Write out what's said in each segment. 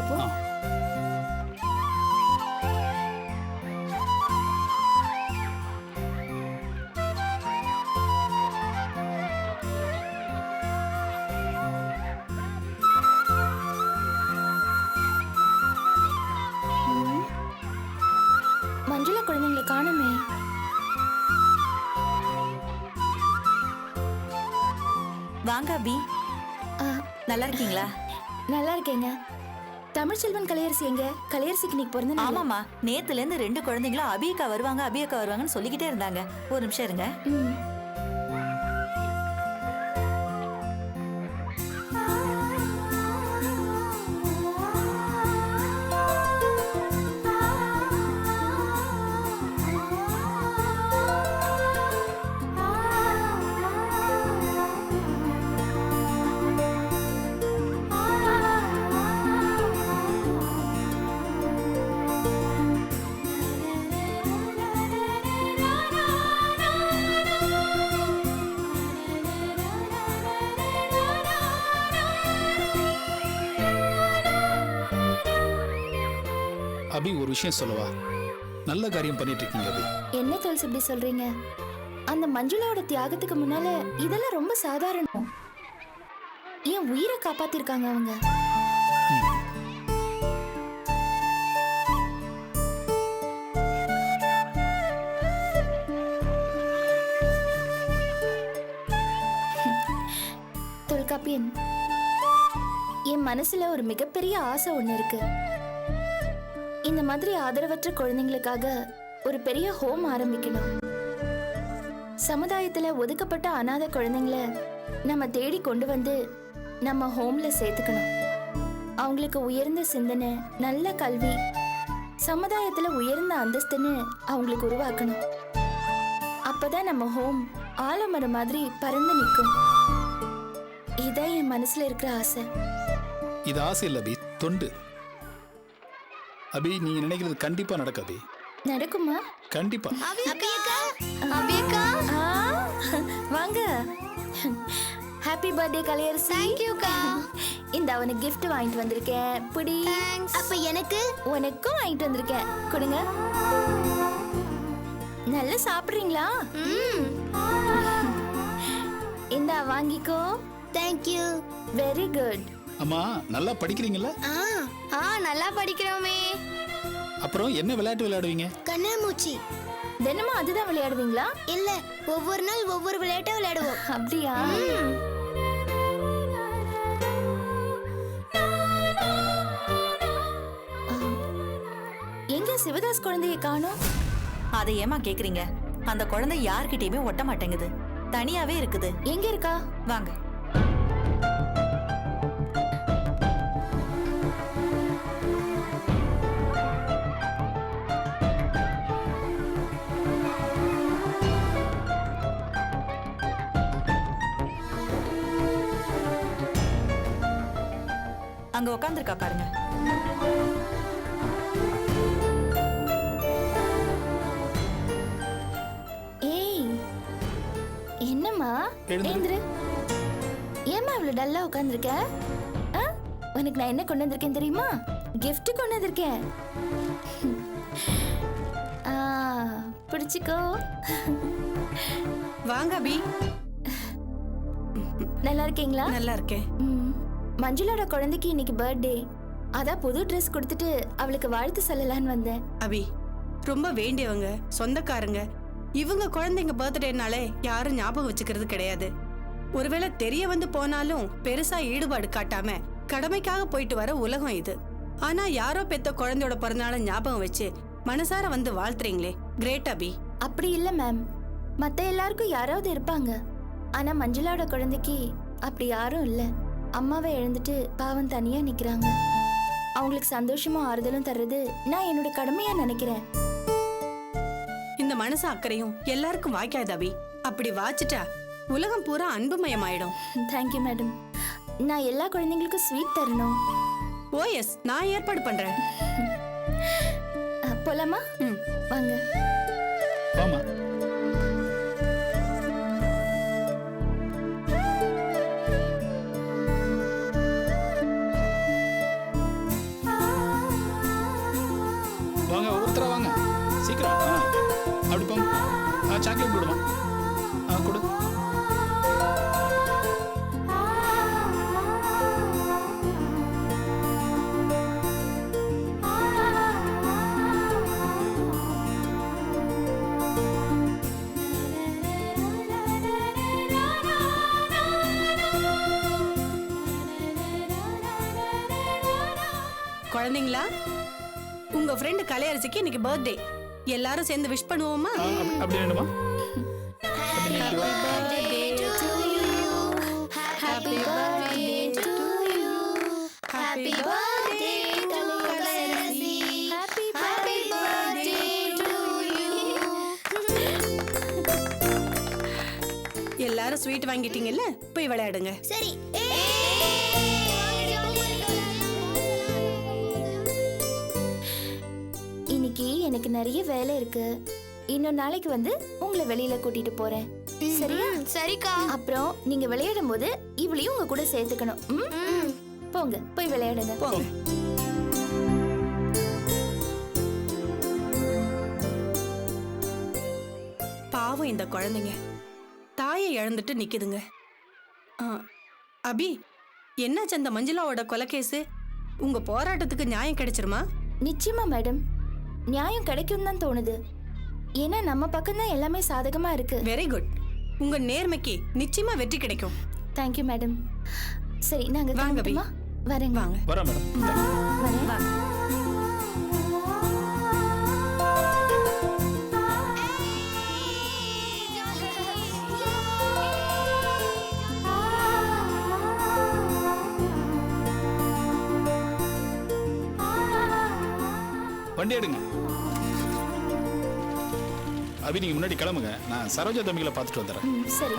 பாப்போம். மஞ்சுளா குழந்தைங்களை காணுமே. வாங்க அபி. நல்லா இருக்கீங்களா? நல்லா இருக்கேங்க. தமிழ்ச்செல்வன் கலையரசி எங்க? கலையரசிக்கு இன்னைக்கு பிறந்த நாள். ஆமாமா, நேத்துல இருந்து 2 குழந்தைங்களும் அபியக்கா வருவாங்க அபியக்கா வருவாங்கன்னு சொல்லிக்கிட்டே இருந்தாங்க. ஒரு நிமிஷம் இருங்க. அபி, ஒரு விஷயம் சொல்லவா? நல்ல காரியம் பண்ணிட்டு இருக்கீங்க அபி. என்ன தோல்ஸ் இப்படி சொல்றீங்க? அந்த மஞ்சுளாவோட தியாகத்துக்கு முன்னால இதெல்லாம் ரொம்ப சாதாரணம். என் உயிரை காப்பாத்திருக்காங்க அவங்க. தொல்காப்பியன், என் மனசுல ஒரு மிகப்பெரிய ஆசை ஒண்ணு இருக்கு. இந்த மாதிரி ஆதரவற்ற குழந்தைங்களுக்காக ஒரு பெரிய ஹோம் ஆரம்பிக்கணும். சமுதாயத்துல ஒதுக்கப்பட்ட அனாதை குழந்தைங்கள நம்ம தேடி கொண்டு வந்து நம்ம ஹோம்ல சேர்த்துக்கணும். அவங்களுக்கு உயர்ந்த சிந்தனை, நல்ல கல்வி, சமுதாயத்துல உயர்ந்த அந்தஸ்துன்னு அவங்களுக்கு உருவாக்கணும். அப்பதான் நம்ம ஹோம் ஆலமரம் மாதிரி பறந்து நிற்கும். இதான் என் மனசுல இருக்கிற ஆசை. இது ஆசை இல்ல அபி, தொண்டு. அபி, நீங்க நினைக்கிறது கண்டிப்பா நடக்கும் அபி. நடக்குமா? கண்டிப்பா. வாங்க. Happy birthday Kalaiyarasi. Thank you கா. இந்த அவனுக்கு gift வாங்கிட்டு வந்திருக்கேன். புடி. அப்ப எனக்கு? உனக்கும் வாங்கிட்டு வந்திருக்கேன். கொடுங்க. நல்லா சாப்பிடுறீங்களா? இந்தா வாங்கிக்கோ. Thank you. Very good. அம்மா, நல்லா படிக்கிறீங்களா? நல்லா படிக்கிறோமே. அப்புறம் என்ன விளையாட்டு விளையாடுவீங்க? கண்ணாமூச்சி. தினமும் அதுதான் விளையாடுவீங்களா? இல்ல, ஒவ்வொரு நாள் ஒவ்வொரு விளையாட்டை விளையாடுவோம். அப்படியா? எங்க சிவதாஸ் குழந்தையை காணோம்? அதை ஏமா கேக்குறீங்க? அந்த குழந்தை யார்கிட்டயுமே ஒட்ட மாட்டேங்குது, தனியாவே இருக்குது. எங்க இருக்கா? வாங்க. அங்க உட்காந்துருக்கா பாருங்க. ஏய், என்னம்மா? எழுந்திரு. ஏம்மா இவ்வளவு டல்லா உட்காந்துருக்க? உனக்கு நான் என்ன கொண்டு வந்திருக்கேன் தெரியுமா? gift கொண்டு வந்திருக்கேன். பிடிச்சிக்கோ. வாங்க அபி. நல்லா இருக்கீங்களா? நல்லா இருக்கேன். மஞ்சுளோட குழந்தைக்கு இன்னைக்கு பர்த்டே. அதான் புது ட்ரெஸ் கொடுத்துட்டு அவளுக்கு வாழ்த்து சொல்லலான்னு வந்தேன். அபி, ரொம்ப வேண்டியவங்க, சொந்தக்காரங்க, இவங்க குழந்தைங்க பர்த்டேனாலே யாரும் ஞாபகம் வச்சுக்கிறது கிடையாது. ஒருவேளை தெரிய வந்து போனாலும் பெருசா ஈடுபாடு காட்டாம கடமைக்காக போயிட்டு வர உலகம் இது. ஆனா யாரோ பெத்த குழந்தையோட பிறந்தநாள ஞாபகம் வச்சு மனசார வந்து வாழ்த்துறீங்களே, கிரேட் அபி. அப்படி இல்ல மேம், மத்த எல்லாருக்கும் யாராவது இருப்பாங்க. ஆனா மஞ்சுளாவோட குழந்தைக்கு அப்படி யாரும் இல்ல. அம்மாவை இழந்துட்டு பாவம் தனியா நிக்கிறாங்க. அவங்களுக்கு சந்தோஷமும் ஆறுதலும் தர்றது நான் என்னோட கடமையா நினைக்கிறேன். இந்த மனசு அக்கறையும் எல்லாருக்கும் வாய்க்காது அபி. அப்படி வாச்சிட்டா உலகம் பூரா அன்புமயமாயிடும். Thank you madam. நான் எல்லா குழந்தைங்களுக்கும் ஸ்வீட் தரணும். ஓ எஸ், நான் ஏற்பாடு பண்றேன். போலாமா? வாங்க. வாமா. குழந்தைங்களா, உங்க ஃப்ரெண்டு கலையரசிக்கு இன்னைக்கு பர்த்டே. எல்லாரும் சேர்ந்து விஷ் பண்ணுவோமா? அப்படி வேணுமா? Happy birthday to you. Happy birthday to Kalayarasi. Happy birthday to you. எல்லாரும் ஸ்வீட் வாங்கிட்டீங்கல்ல, போய் விளையாடுங்க. சரி. இன்னைக்கு எனக்கு நிறைய வேலை இருக்கு. இன்னொரு நாளைக்கு வந்து உங்களை வெளியில கூட்டிட்டு போறேன். சரியா? சரிக்கா. அப்புறம் நீங்க விளையாடும் போது இவளையும் உங்க கூட சேர்த்துக்கணும். ம்? போங்க, போய் விளையாடுங்க. போங்க. பாவம் இந்த குழந்தைங்க தாயை இழந்துட்டு நிக்குதுங்க. ஆ, அபி, என்னாச்சு அந்த மஞ்சுளாவோட கொலைகேஸ்? உங்க போராட்டத்துக்கு நியாயம் கிடைச்சிருமா? நிச்சயமா மேடம், நியாயம் கிடைக்கும் தான் தோணுது. ஏன்னா நம்ம பக்கம் தான் எல்லாமே சாதகமா இருக்கு. Very good. உங்க நேர்மைக்கு நிச்சயமா வெற்றி கிடைக்கும். Thank you madam. சரி, நாங்க வாங்க அபி. கிளம்பட்டுமா? வரேங்க. வாங்க. வரேன் மேடம். வரேன். வாங்க. வண்டி எடுங்க. அபி நீங்க முன்னாடி கிளம்புங்க, நான் சரோஜா தம்பிகளை பார்த்துட்டு வந்துடுறேன். ம், சரி.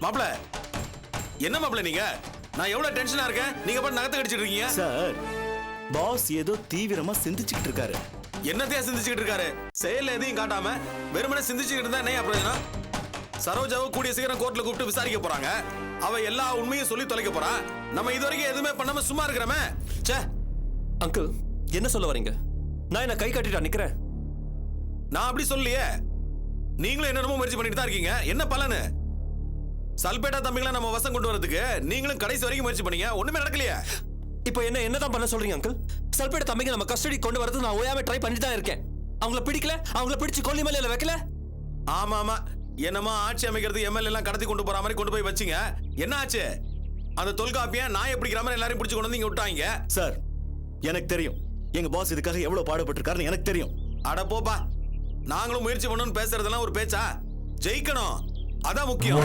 மாப்ள, என்ன மாப்ள நீங்க? நான் எவ்வளவு டென்ஷனா இருக்கேன், நீங்க பாட்டு நகத்தை கடிச்சிட்டு இருக்கீங்க. சார், பாஸ் ஏதோ தீவிரமா சிந்திச்சுக்கிட்டு இருக்காரு. என்னத்தையா சிந்திச்சுக்கிட்டு இருக்காரு? செயல்ல எதையும் காட்டாம வெறுமனே சிந்திச்சுக்கிட்டு இருந்தா என்ன பிரயோஜனம்? சரோஜாவை கூடிய சீக்கிரம் கோர்ட்ல கூப்பிட்டு விசாரிக்க போறாங்க. அவ எல்லா உண்மையும் சொல்லி தொலைக்க போறா. நம்ம இதுவரைக்கும் எதுவுமே பண்ணாம சும்மா இருக்கிறோமே. ச்சே. அங்கிள், என்ன சொல்ல வரீங்க? நான் என்ன கை கட்டிட்டா நிக்கிறேன்? நான் அப்படி சொல்லியே. நீங்களும் என்னென்னமோ முயற்சி பண்ணிட்டு தான் இருக்கீங்க. என்ன பலனு? சல்பேட்டா தம்பிகளை நம்ம வசம் கொண்டு வரதுக்கு நீங்களும் கடைசி வரைக்கும் முயற்சி பண்ணீங்க, ஒண்ணுமே நடக்கலையா? இப்போ என்னதான் பண்ண சொல்றீங்க அங்கிள்? சல்பேட் தம்பிங்க நம்ம கஸ்டடி கொண்டு வரது நான் ஓயாம ட்ரை பண்ணிட்டு தான் இருக்கேன். அவங்கள பிடிக்கல, அவங்கள பிடிச்சு கொல்லி மேல வைக்கல. ஆமா ஆமா, என்னமா ஆட்சி அமைக்கிறது எம்எல்ஏ எல்லாம் கடத்தி கொண்டு போற மாதிரி கொண்டு போய் வச்சிங்க. என்ன ஆச்சு? அந்த தொல்காப்பிய நாயை பிடிக்கிற மாதிரி எல்லாரையும் பிடிச்சு கொண்டு வந்து இங்க விட்டாங்க. சார், எனக்கு தெரியும் எங்க பாஸ் இதுக்காக எவ்வளவு பாடுபட்டிருக்காருன்னு எனக்கு தெரியும். அட போப்பா, நாங்களும் முயற்சி பண்ணணும்னு பேசுறதெல்லாம் ஒரு பேச்சா? ஜெயிக்கணும், அதான் முக்கியம்.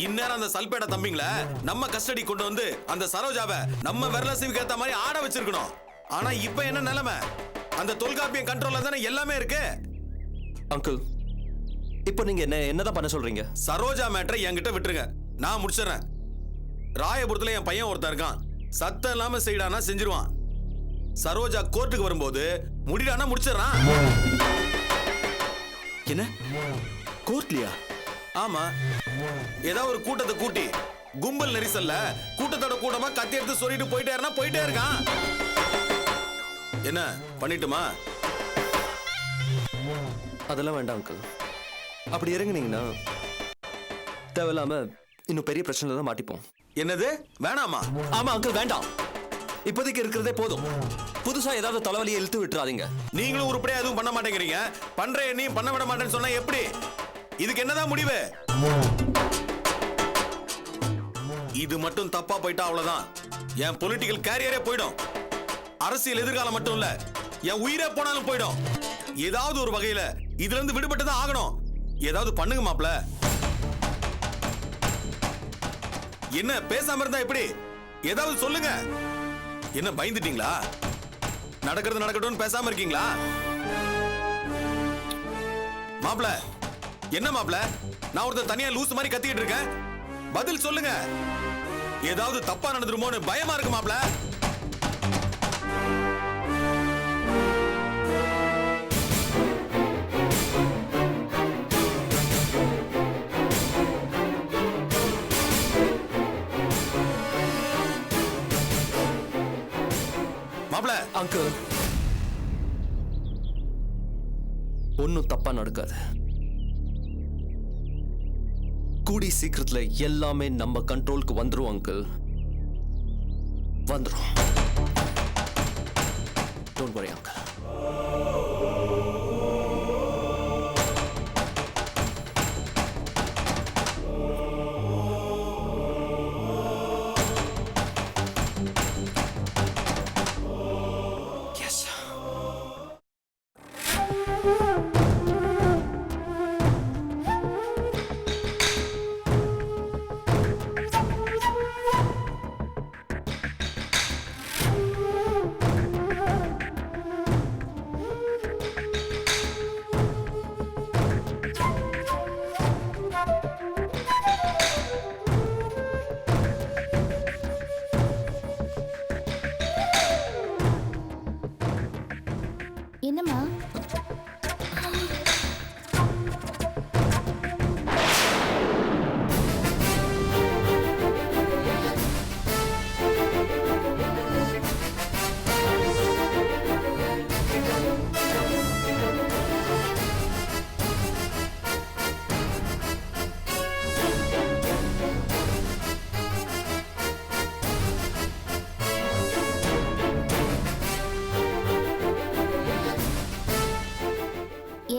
இந்நேரம் அந்த சல்பேட்டா தம்பிங்கள நம்ம கஸ்டடி கொண்டு வந்து அந்த சரோஜாவை நம்ம விரல சீவுக்கு ஏத்த மாதிரி ஆட வச்சிருக்கணும். ஆனா இப்ப என்ன நிலைமை? அந்த தொல்காப்பியம் கண்ட்ரோல்ல தானே எல்லாமே இருக்கு. அங்கிள், இப்போ நீங்க என்னதான் பண்ண சொல்றீங்க? சரோஜா மேட்டரை என்கிட்ட விட்டுருங்க, நான் முடிச்சிடறேன். ராயபுரத்துல என் பையன் ஒருத்தன் இருக்கான், சத்தம் இல்லாம செய்டானா செஞ்சிருவான். சரோஜா கோர்ட்டுக்கு வரும்போது முடிடானா முடிச்சிடறான். என்ன கோர்ட்லியா? ஆமா, ஏதாவது ஒரு கூட்டத்தை கூட்டி கும்பல் நெரிசல்ல கூட்டத்தோட கூட்டமா கத்தி எடுத்து சொல்லிட்டு போயிட்டே இருக்கான். என்ன பண்ணிட்டுமா? அதெல்லாம் வேண்டாம் அங்கிள். அப்படி இறங்குனீங்கன்னா தேவையில்லாம இன்னும் பெரிய பிரச்சனை தான் மாட்டிப்போம். என்னது வேணாமா? ஆமா அங்கிள், வேண்டாம். இப்போதைக்கு இருக்கிறதே போதும். புதுசா ஏதாவது தலைவலியை இழுத்து விட்டுறாதீங்க. நீங்களும் உருப்படியா எதுவும் பண்ண மாட்டேங்கிறீங்க. பண்ற நீ பண்ண விட மாட்டேன்னு சொன்னா எப்படி? இதுக்கு என்னதான் முடிவு? இது மட்டும் தப்பா போயிட்டா அவ்வளவுதான். என் பொலிட்டிக்கல் கேரியரே போயிடும். அரசியல் எதிர்காலம் மட்டும் இல்ல, என் உயிரே போனாலும் போயிடும். ஏதாவது ஒரு வகையில இதுல இருந்து விடுபட்டு தான் ஆகணும். ஏதாவது பண்ணுங்க மாப்ள. என்ன பேசாம இருந்தா எப்படி? ஏதாவது சொல்லுங்க. என்ன பயந்துட்டீங்களா? நடக்கிறது நடக்கட்டும் பேசாம இருக்கீங்களா? மாப்ள, என்ன மாப்ள, நான் ஒருத்தர் தனியா லூஸ் மாதிரி கத்திக்கிட்டு இருக்கேன். பதில் சொல்லுங்க. ஏதாவது தப்பா நடந்துருமோன்னு பயமா இருக்கு மாப்ள. மாப்ள, அங்கிள், ஒன்னும் தப்பா நடக்காது. கூடி சீக்கிரத்துல எல்லாமே நம்ம கண்ட்ரோலுக்கு வந்துரும் அங்கிள். வந்துரும். Don't worry uncle. என்னம்மா?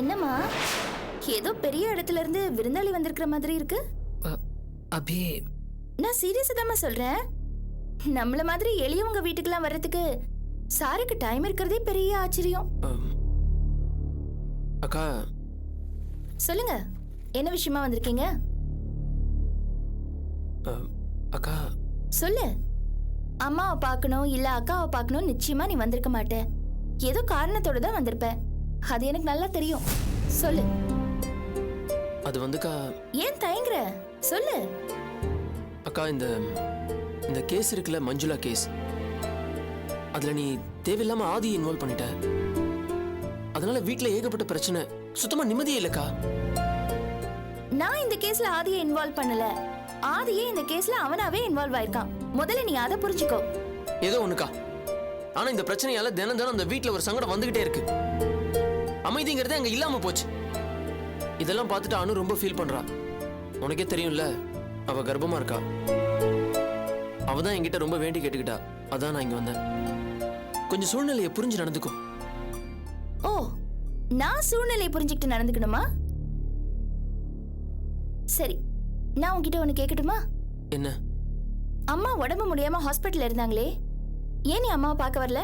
என்னம்மா, ஏதோ பெரிய இடத்துல இருந்து விருந்தாளி வந்திருக்கிற மாதிரி இருக்கு. அபி, நான் சீரியஸா தான் சொல்றேன். நம்மள மாதிரி எளியவங்க வீட்டுக்கெல்லாம் வர்றதுக்கு சாருக்கு டைம் இருக்கிறதே பெரிய ஆச்சரியம். அக்கா, சொல்லுங்க, என்ன விஷயமா வந்திருக்கீங்க? அக்கா, சொல்லு. அம்மாவை பார்க்கணும் இல்ல அக்காவை பார்க்கணும் நிச்சயமா நீ வந்திருக்க மாட்ட. ஏதோ காரணத்தோட தான் வந்திருப்ப. அது எனக்கு நல்லா தெரியும். சொல்லு. அது வந்துக்கா. ஏன் தயங்குற? சொல்லு. அக்கா, இந்த கேஸ் இருக்குல்ல, மஞ்சுளா கேஸ், அதுல நீ தேவையில்லாம ஆதியை இன்வால்வ் பண்ணிட்ட. அதனால வீட்ல ஏகப்பட்ட பிரச்சனை, சுத்தமா நிம்மதியே இல்லக்கா. நான் இந்த கேஸ்ல ஆதியை இன்வால்வ் பண்ணல. ஆதியே இந்த கேஸ்ல அவனாவே இன்வால்வ் ஆயிருக்கான். முதல்ல நீ அதை புரிஞ்சுக்கோ. ஏதோ ஒண்ணுக்கா, ஆனா இந்த பிரச்சனையால தினம் தினம் அந்த வீட்ல ஒரு சங்கடம் வந்துகிட்டே இருக்கு. அமைதிங்கிறதே அங்க இல்லாம போச்சு. இதெல்லாம் பார்த்துட்டு அனு ரொம்ப ஃபீல் பண்றா. உனக்கே தெரியும்ல, அவ கர்ப்பமா இருக்கா. அவதான் என்கிட்ட ரொம்ப வேண்டி கேட்டுக்கிட்டா. அதான் நான் இங்க வந்தேன். கொஞ்சம் சூழ்நிலையை புரிஞ்சு நடந்துக்கும். ஓ, நான் சூழ்நிலையை புரிஞ்சுக்கிட்டு நடந்துக்கணுமா? சரி, நான் உன்கிட்ட ஒண்ணு கேட்கட்டுமா? என்ன? அம்மா உடம்பு முடியாம ஹாஸ்பிட்டல்ல இருந்தாங்களே, ஏன் நீ அம்மாவை பார்க்க வரல?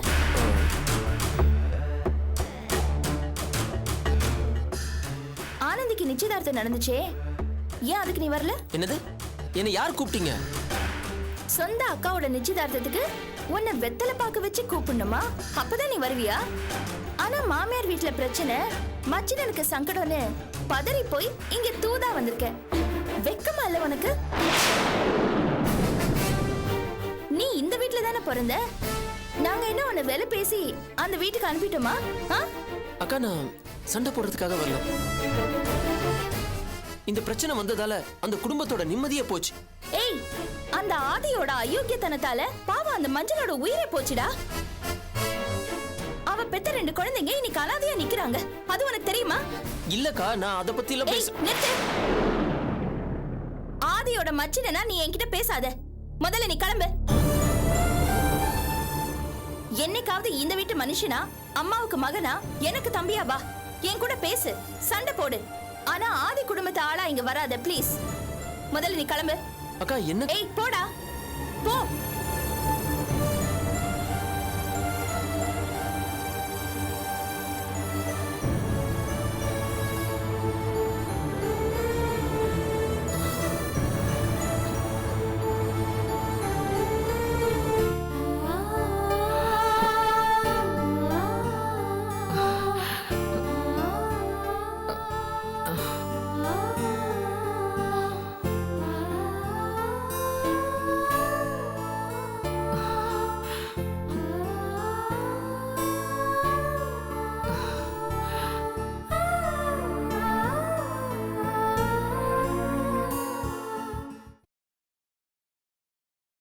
ஆனந்திக்கு நிச்சயதார்த்தம் நடந்துச்சே, ஏன் அதுக்கு நீ வரல? என்னது? என்ன யார் கூப்பிட்டீங்க? சொந்த அக்காவோட நிச்சயதார்த்தத்துக்கு உன்னை வெத்தலை பாக்க வச்சு கூப்பிடணுமா? அப்பதான் நீ வருவியா? ஆனா மாமியார் வீட்டுல பிரச்சனை, மச்சினனுக்கு சங்கடம்னு பதறி போய் இங்க தூதா வந்திருக்க. வெக்கமா இல்ல உனக்கு? நீ இந்த வீட்டுல தானே பிறந்த. நாங்க என்ன உன்னை வேலை பேசி அந்த வீட்டுக்கு அனுப்பிட்டோமா? அக்கா, நான் சண்டை போடுறதுக்காக வரல. இந்த பிரச்சனை வந்ததால அந்த குடும்பத்தோட நிம்மதியே போச்சு. ஏய், அந்த ஆதியோட அயோக்கியத்தனத்தால பாவம் அந்த மஞ்சளோட உயிரே போச்சுடா. அவ பெத்த 2 குழந்தைங்க இன்னைக்கு அனாதையா நிக்கிறாங்க. அது உனக்கு தெரியுமா? இல்லக்கா, நான் அத பத்தி எல்லாம் பேச. நிறுத்து. ஆதியோட மச்சினனா நீ என்கிட்ட பேசாத. முதல்ல நீ கிளம்பு. என்னைக்காவது இந்த வீட்டு மனுஷனா, அம்மாவுக்கு மகனா, எனக்கு தம்பியா வா, என் கூட பேசு, சண்டை போடு. ஆனா ஆதி குடும்பத்து ஆளா இங்க வராத ப்ளீஸ். முதல்ல நீ கிளம்பு. அக்கா, என்ன? ஏய், போடா போ.